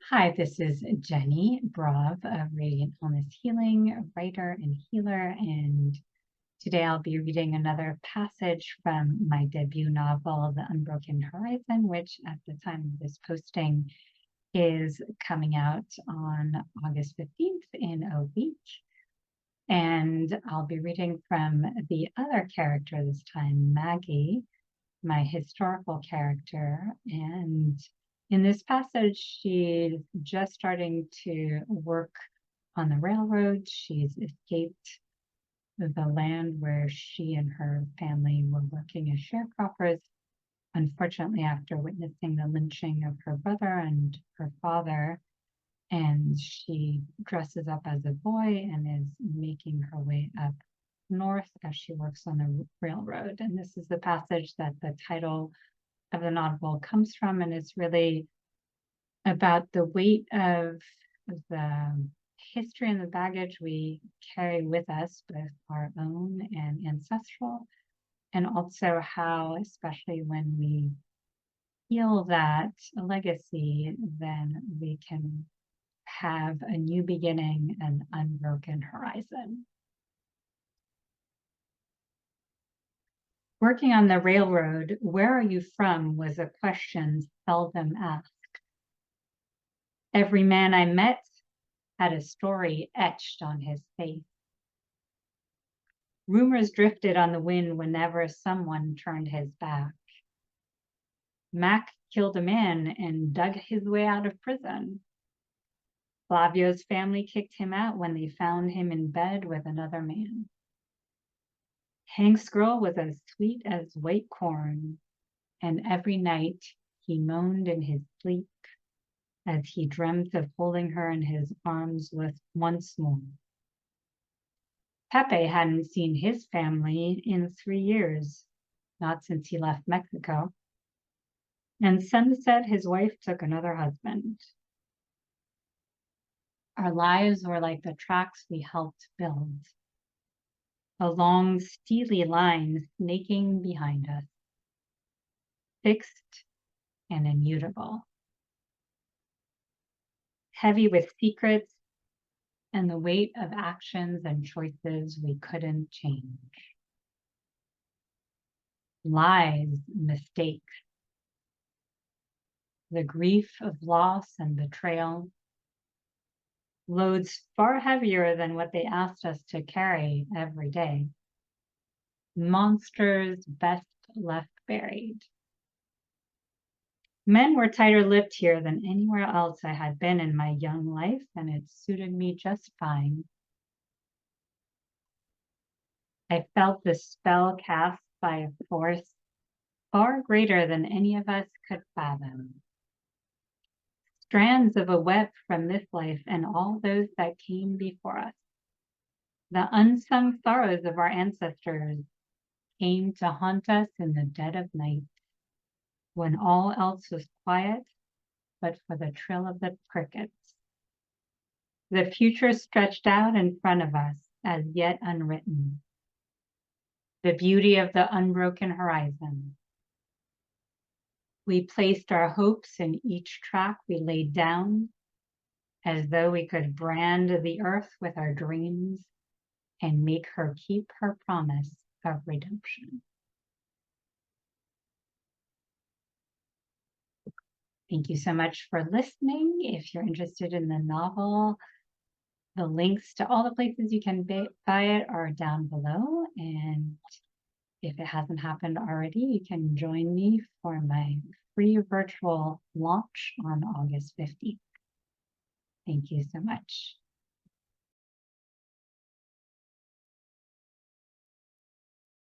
Hi, this is Jenny Brav of Radiant Wellness Healing, a writer and healer, and today I'll be reading another passage from my debut novel, The Unbroken Horizon, which at the time of this posting is coming out on August 15th in a week. And I'll be reading from the other character this time, Maggie, my historical character. And in this passage, she's just starting to work on the railroad. She's escaped the land where she and her family were working as sharecroppers. Unfortunately, after witnessing the lynching of her brother and her father, and she dresses up as a boy and is making her way up north as she works on the railroad. And this is the passage that the title of the novel comes from, and it's really about the weight of the history and the baggage we carry with us, both our own and ancestral, and also how, especially when we feel that a legacy, then we can have a new beginning, an unbroken horizon. Working on the railroad, where are you from was a question seldom asked. Every man I met had a story etched on his face. Rumors drifted on the wind whenever someone turned his back. Mac killed a man and dug his way out of prison. Flavio's family kicked him out when they found him in bed with another man. Hank's girl was as sweet as white corn, and every night he moaned in his sleep as he dreamt of holding her in his arms once more. Pepe hadn't seen his family in 3 years, not since he left Mexico. And Sunset, his wife, took another husband. Our lives were like the tracks we helped build, a long, steely line snaking behind us, fixed and immutable, heavy with secrets and the weight of actions and choices we couldn't change. Lies, mistakes, the grief of loss and betrayal, loads far heavier than what they asked us to carry every day. Monsters best left buried. Men were tighter lipped here than anywhere else I had been in my young life, and it suited me just fine. I felt the spell cast by a force far greater than any of us could fathom. Strands of a web from this life and all those that came before us. The unsung sorrows of our ancestors came to haunt us in the dead of night, when all else was quiet, but for the trill of the crickets. The future stretched out in front of us, as yet unwritten. The beauty of the unbroken horizon. We placed our hopes in each track we laid down, as though we could brand the earth with our dreams and make her keep her promise of redemption. Thank you so much for listening. If you're interested in the novel, the links to all the places you can buy it are down below. And if it hasn't happened already, you can join me for my free virtual launch on August 15th. Thank you so much.